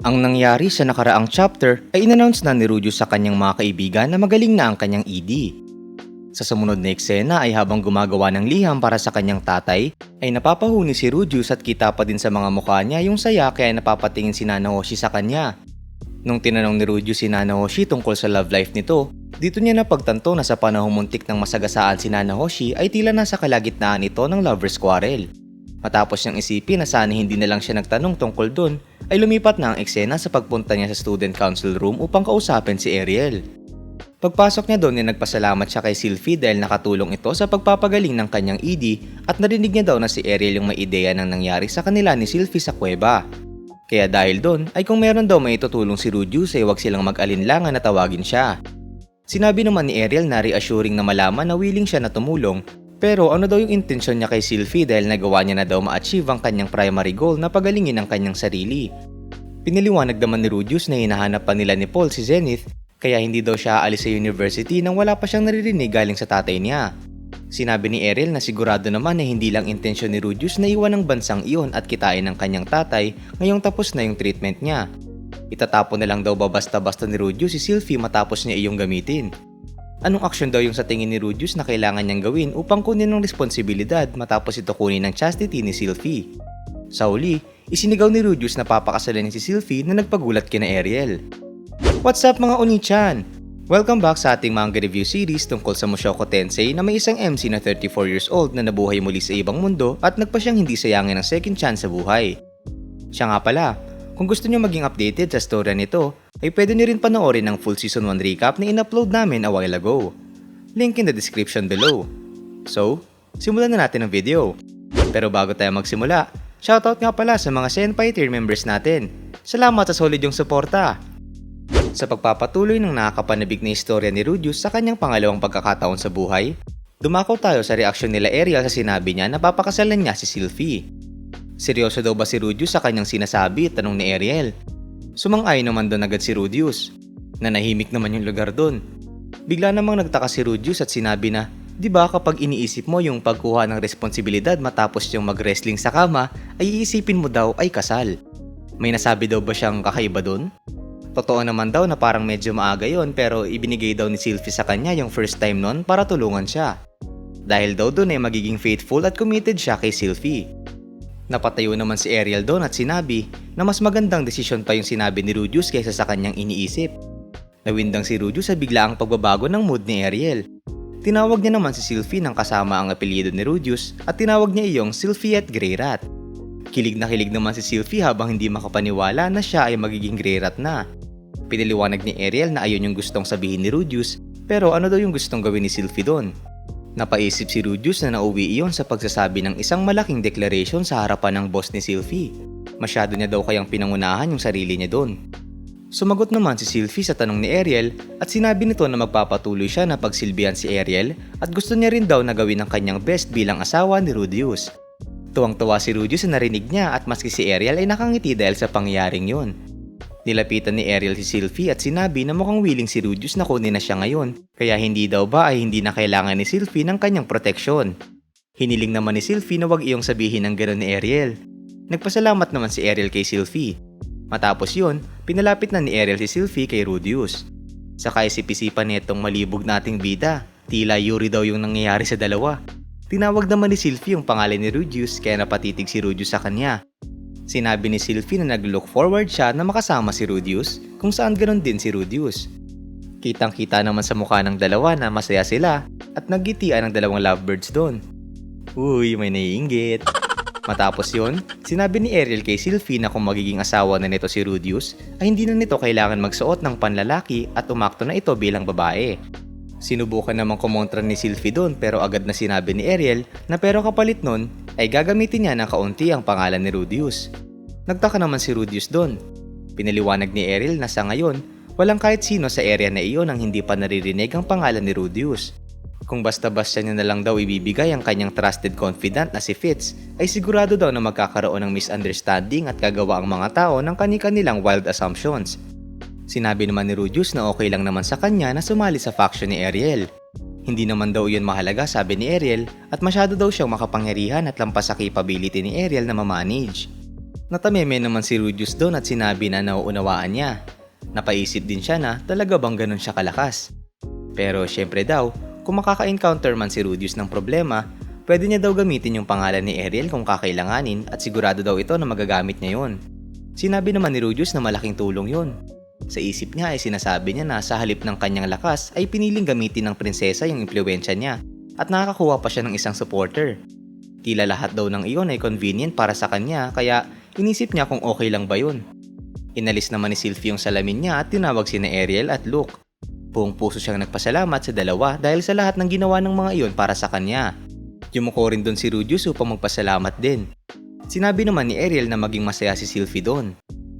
Ang nangyari sa nakaraang chapter ay inannounce na ni Rudius sa kanyang mga kaibigan na magaling na ang kanyang ED. Sa sumunod na eksena ay habang gumagawa ng liham para sa kanyang tatay, ay napapahuni si Rudius at kita pa din sa mga mukha niya yung saya kaya napapatingin si Nanahoshi sa kanya. Nung tinanong ni Rudius si Nanahoshi tungkol sa love life nito, dito niya napagtanto na sa panahong muntik ng masagasaan si Nanahoshi ay tila nasa kalagitnaan ito ng lover's quarrel. Matapos niyang isipin na sana hindi na lang siya nagtanong tungkol dun, ay lumipat na ang eksena sa pagpunta niya sa student council room upang kausapin si Ariel. Pagpasok niya doon ay nagpasalamat siya kay Sylvie dahil nakatulong ito sa pagpapagaling ng kanyang ED at narinig niya daw na si Ariel yung may ideya ng nangyari sa kanila ni Sylvie sa kuweba. Kaya dahil doon ay kung meron daw may itutulong si Rudius ay huwag silang mag-alinlangan na tawagin siya. Sinabi naman ni Ariel na reassuring na malaman na willing siya na tumulong. Pero ano daw yung intensyon niya kay Sylvie dahil nagawa niya na daw ma-achieve ang kanyang primary goal na pagalingin ang kanyang sarili. Pinaliwanag naman ni Rudius na hinahanap pa nila ni Paul si Zenith kaya hindi daw siya aalis sa university nang wala pa siyang naririnig galing sa tatay niya. Sinabi ni Ariel na sigurado naman na hindi lang intensyon ni Rudius na iwan ang bansang iyon at kitain ng kanyang tatay ngayong tapos na yung treatment niya. Itatapon na lang daw ba basta-basta ni Rudius si Sylvie matapos niya iyong gamitin. Anong aksyon daw yung sa tingin ni Rudius na kailangan niyang gawin upang kunin ng responsibilidad matapos ito kunin ng chastity ni Sylvie? Sa huli, isinigaw ni Rudius na papakasalan si Sylvie na nagpagulat kina Ariel. What's up mga Oni-chan? Welcome back sa ating manga review series tungkol sa Mushoku Tensei na may isang MC na 34 years old na nabuhay muli sa ibang mundo at nagpa siyang hindi sayangin ng second chance sa buhay. Siya nga pala, kung gusto niyo maging updated sa storya nito, ay pwede niyo rin panoorin ang full season 1 recap na in-upload namin a while ago. Link in the description below. So, simulan na natin ang video. Pero bago tayo magsimula, shoutout nga pala sa mga Senpai tier members natin. Salamat sa solid yung suporta! Sa pagpapatuloy ng nakakapanabik na istorya ni Rudius sa kanyang pangalawang pagkakataon sa buhay, dumako tayo sa reaksyon nila Ariel sa sinabi niya na papakasalan niya si Sylvie. Seryoso daw ba si Rudius sa kanyang sinasabi? Tanong ni Ariel. Sumang-ayon naman doon agad si Rudius. Nanahimik naman yung lugar doon. Bigla namang nagtaka si Rudius at sinabi na, di ba kapag iniisip mo yung pagkuha ng responsibilidad matapos yung mag-wrestling sa kama, ay iisipin mo daw ay kasal. May nasabi daw ba siyang kakaiba doon? Totoo naman daw na parang medyo maaga yon pero ibinigay daw ni Sylvie sa kanya yung first time nun para tulungan siya. Dahil daw doon ay magiging faithful at committed siya kay Sylvie. Napatayo naman si Ariel doon at sinabi na mas magandang desisyon pa yung sinabi ni Rudius kaysa sa kanyang iniisip. Nawindang si Rudius sa biglaang pagbabago ng mood ni Ariel. Tinawag niya naman si Sylvie ng kasama ang apelyido ni Rudius at tinawag niya iyong Sylvie at Grey Rat. Kilig na kilig naman si Sylvie habang hindi makapaniwala na siya ay magiging Grey Rat na. Pinaliwanag ni Ariel na ayun yung gustong sabihin ni Rudius pero ano daw yung gustong gawin ni Sylvie doon? Napaisip si Rudius na nauwi iyon sa pagsasabi ng isang malaking declaration sa harapan ng boss ni Sylvie. Masyado niya daw kayang pinangunahan yung sarili niya doon. Sumagot naman si Sylvie sa tanong ni Ariel at sinabi nito na magpapatuloy siya na pagsilbihan si Ariel at gusto niya rin daw na gawin ang kanyang best bilang asawa ni Rudius. Tuwang-tuwa si Rudius sa narinig niya at maski si Ariel ay nakangiti dahil sa pangyayaring yun. Nilapitan ni Ariel si Sylvie at sinabi na mukhang willing si Rudius na kunin na siya ngayon, kaya hindi daw ba ay hindi na kailangan ni Sylvie ng kanyang proteksyon. Hiniling naman ni Sylvie na wag iyong sabihin ng gano'n ni Ariel. Nagpasalamat naman si Ariel kay Sylvie. Matapos yun, pinalapit na ni Ariel si Sylvie kay Rudius. Saka isip-isipan nitong malibog nating bida, tila Yuri daw yung nangyayari sa dalawa. Tinawag naman ni Sylvie yung pangalan ni Rudius kaya napatitig si Rudius sa kanya. Sinabi ni Sylvie na nag-look forward siya na makasama si Rudius kung saan ganoon din si Rudius. Kitang-kita naman sa mukha ng dalawa na masaya sila at naggitian ang dalawang lovebirds doon. Uy, may naiinggit. Matapos yun, sinabi ni Ariel kay Sylvie na kung magiging asawa na nito si Rudius ay hindi na nito kailangan magsuot ng panlalaki at umakto na ito bilang babae. Sinubukan namang kumontra ni Sylvie doon pero agad na sinabi ni Ariel na pero kapalit nun ay gagamitin niya ng kaunti ang pangalan ni Rudius. Nagtaka naman si Rudius doon. Pinaliwanag ni Ariel na sa ngayon, walang kahit sino sa area na iyon ang hindi pa naririnig ang pangalan ni Rudius. Kung basta-basta niya na lang daw ibibigay ang kanyang trusted confidant na si Fitz, ay sigurado daw na magkakaroon ng misunderstanding at gagawa ang mga tao ng kani-kanilang wild assumptions. Sinabi naman ni Rudius na okay lang naman sa kanya na sumali sa faction ni Ariel. Hindi naman daw yun mahalaga sabi ni Ariel at masyado daw siyang makapangyarihan at lampas sa capability ni Ariel na mamanage. Natameme naman si Rudius doon at sinabi na nauunawaan niya. Napaisip din siya na talaga bang ganun siya kalakas. Pero syempre daw, kung makaka-encounter man si Rudius ng problema, pwede niya daw gamitin yung pangalan ni Ariel kung kakailanganin at sigurado daw ito na magagamit niya yun. Sinabi naman ni Rudius na malaking tulong yun. Sa isip niya ay sinasabi niya na sa halip ng kanyang lakas ay piniling gamitin ng prinsesa yung impluwensya niya at nakakakuha pa siya ng isang supporter. Tila lahat daw ng iyon ay convenient para sa kanya kaya inisip niya kung okay lang ba yun. Inalis naman ni Sylvie yung salamin niya at tinawag sina Ariel at Luke. Buong puso siyang nagpasalamat sa dalawa dahil sa lahat ng ginawa ng mga iyon para sa kanya. Yumuko rin doon si Rudius upang magpasalamat din. Sinabi naman ni Ariel na maging masaya si Sylvie doon.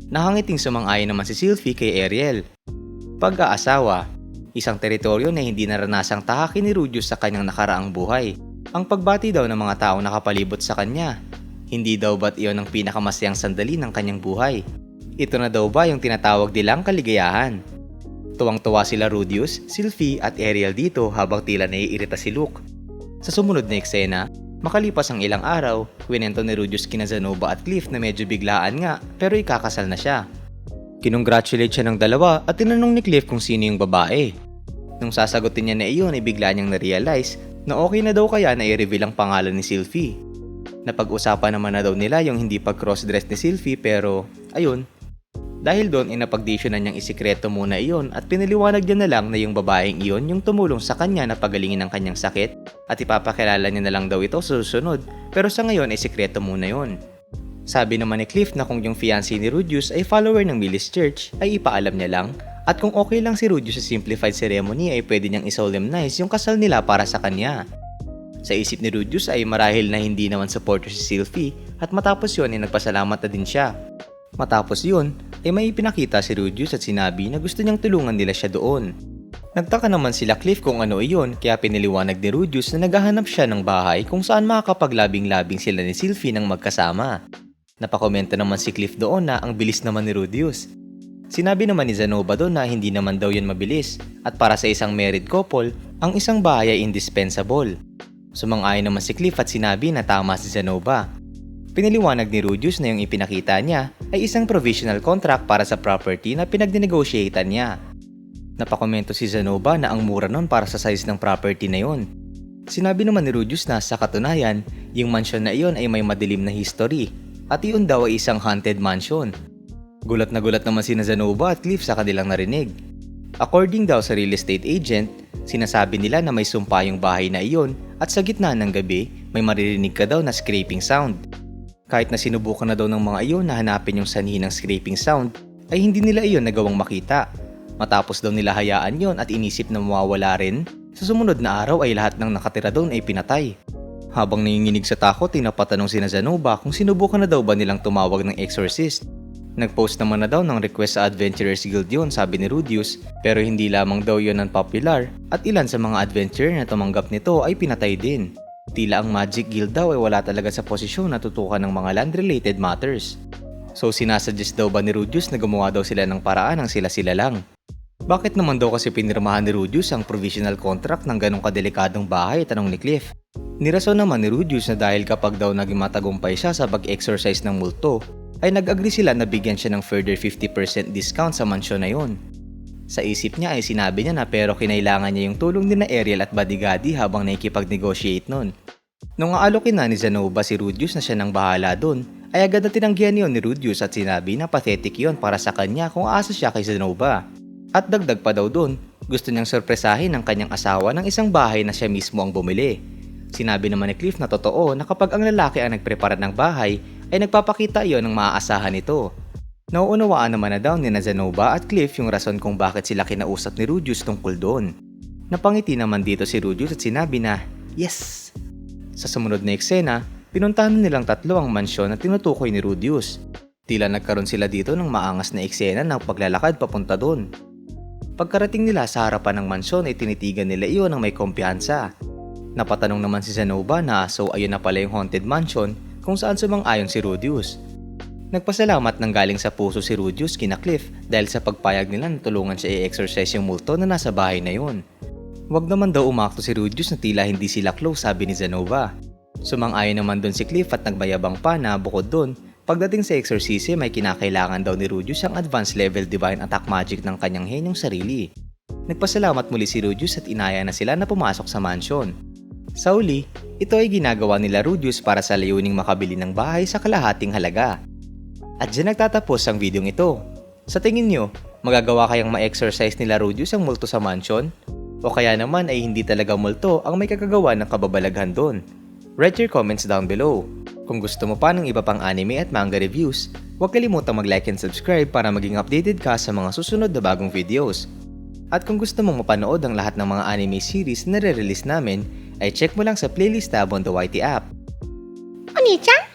Nakangiting sumang-ayon naman si Sylvie kay Ariel. Pag-aasawa, isang teritoryo na hindi naranasang tahakin ni Rudius sa kanyang nakaraang buhay. Ang pagbati daw ng mga taong nakapalibot sa kanya. Hindi daw ba't iyon ang pinakamasayang sandali ng kanyang buhay? Ito na daw ba yung tinatawag nilang kaligayahan? Tuwang-tuwa sila Rudius, Sylvie at Ariel dito habang tila naiirita si Luke. Sa sumunod na eksena, makalipas ang ilang araw, kwento ni Rudius kina Zenobia at Cliff na medyo biglaan nga pero ikakasal na siya. Kinongratulate siya ng dalawa at tinanong ni Cliff kung sino yung babae. Nung sasagutin niya na iyon ay bigla niyang na-realize na okay na daw kaya na i-reveal ang pangalan ni Sylvie. Napag-usapan naman na daw nila yung hindi pag-crossdress ni Sylvie pero ayun. Dahil doon ay napagdesisyonan niyang isikreto muna iyon at pinaliwanag niya na lang na yung babaeng iyon yung tumulong sa kanya na pagalingin ang kanyang sakit at ipapakilala niya na lang daw ito sa susunod pero sa ngayon ay sikreto muna yon. Sabi naman ni Cliff na kung yung fiancé ni Rudius ay follower ng Millis Church ay ipaalam niya lang at kung okay lang si Rudius sa simplified ceremony ay pwede niyang isolemnize yung kasal nila para sa kanya. Sa isip ni Rudius ay marahil na hindi naman supporter si Sylvie at matapos yun ay nagpasalamat na din siya. Matapos yun, ay may ipinakita si Rudius at sinabi na gusto niyang tulungan nila siya doon. Nagtaka naman sila Cliff kung ano iyon kaya piniliwanag ni Rudius na naghahanap siya ng bahay kung saan makakapaglabing-labing sila ni Sylvie nang magkasama. Napakomento naman si Cliff doon na ang bilis naman ni Rudius. Sinabi naman ni Zenobia doon na hindi naman daw yun mabilis at para sa isang married couple, ang isang bahay ay indispensable. Sumang-ayon naman si Cliff at sinabi na tama si Zenobia. Piniliwanag ni Rudius na yung ipinakita niya ay isang provisional contract para sa property na pinagnegotiatean niya. Napakomento si Zenobia na ang mura nun para sa size ng property na yon. Sinabi naman ni Rudius na sa katunayan, yung mansion na iyon ay may madilim na history at iyon daw ay isang haunted mansion. Gulat na gulat naman si Zenobia at Cliff sa kanilang narinig. According daw sa real estate agent, sinasabi nila na may sumpa yung bahay na iyon at sa gitna ng gabi may maririnig ka daw na scraping sound. Kahit na sinubukan na daw ng mga iyon na hanapin yung sanhi ng scraping sound, ay hindi nila iyon nagawang makita. Matapos daw nila hayaan yon at inisip na mawawala rin, sa sumunod na araw ay lahat ng nakatira doon ay pinatay. Habang nanginginig sa takot ay napatanong sina Zenobia kung sinubukan na daw ba nilang tumawag ng exorcist. Nagpost naman na daw ng request sa Adventurers Guild yun sabi ni Rudius pero hindi lamang daw yun ang popular at ilan sa mga adventurer na tumanggap nito ay pinatay din. Tila ang Magic Guild daw ay wala talaga sa posisyon na tutukan ng mga land-related matters. So sinasuggest daw ba ni Rudius na gumawa daw sila ng paraan ng sila-sila lang? Bakit naman daw kasi pinirmahan ni Rudius ang provisional contract ng ganong kadelikadong bahay? Tanong ni Cliff. Nirason naman ni Rudius na dahil kapag daw naging matagumpay siya sa pag-exercise ng multo, ay nag-agree sila na bigyan siya ng further 50% discount sa mansyon na yon. Sa isip niya ay sinabi niya na pero kinailangan niya yung tulong ni na Ariel at Bodigadi habang nakikipag-negotiate nun. Nung aalokin na ni Zenobia si Rudius na siya nang bahala dun, ay agad na tinanggihan niyon ni Rudius at sinabi na pathetic yon para sa kanya kung aasa siya kay Zenobia. At dagdag pa daw dun, gusto niyang sorpresahin ng kanyang asawa ng isang bahay na siya mismo ang bumili. Sinabi naman ni Cliff na totoo na kapag ang lalaki ang nagprepara ng bahay, ay nagpapakita iyon ng maaasahan nito. Nauunawaan naman na daw ni Zenobia at Cliff yung rason kung bakit sila kinausap ni Rudius tungkol doon. Napangiti naman dito si Rudius at sinabi na, yes! Sa sumunod na eksena, pinuntahan nilang tatlo ang mansyon na tinutukoy ni Rudius. Tila nagkaroon sila dito ng maangas na eksena ng paglalakad papunta doon. Pagkarating nila sa harapan ng mansyon ay tinitigan nila iyon ng may kumpiyansa. Napatanong naman si Zenobia na so ayun na pala yung haunted mansion kung saan sumang-ayon si Rudius. Nagpasalamat ng galing sa puso si Rudius kina Cliff dahil sa pagpayag nila na tulungan siya i-exercise yung multo na nasa bahay na yun. Wag naman daw umakto si Rudius na tila hindi sila close sabi ni Zenobia. Sumang-ayon naman doon si Cliff at nagbayabang pa na bukod doon, Pagdating sa exorcism ay kinakailangan daw ni Rudius ang advanced level divine attack magic ng kanyang henyong sarili. Nagpasalamat muli si Rudius at inaya na sila na pumasok sa mansion. Sa uli, ito ay ginagawa nila Rudius para sa layuning makabili ng bahay sa kalahating halaga. At dyan nagtatapos ang videong ito. Sa tingin nyo, magagawa kayang ma-exercise nila Rudius ang multo sa mansion? O kaya naman ay hindi talaga multo ang may kagagawa ng kababalaghan doon? Write your comments down below. Kung gusto mo pa ng iba pang anime at manga reviews, huwag kalimutang mag-like and subscribe para maging updated ka sa mga susunod na bagong videos. At kung gusto mong mapanood ang lahat ng mga anime series na re-release namin, ay check mo lang sa playlist tab on the YT app. Oni-chan?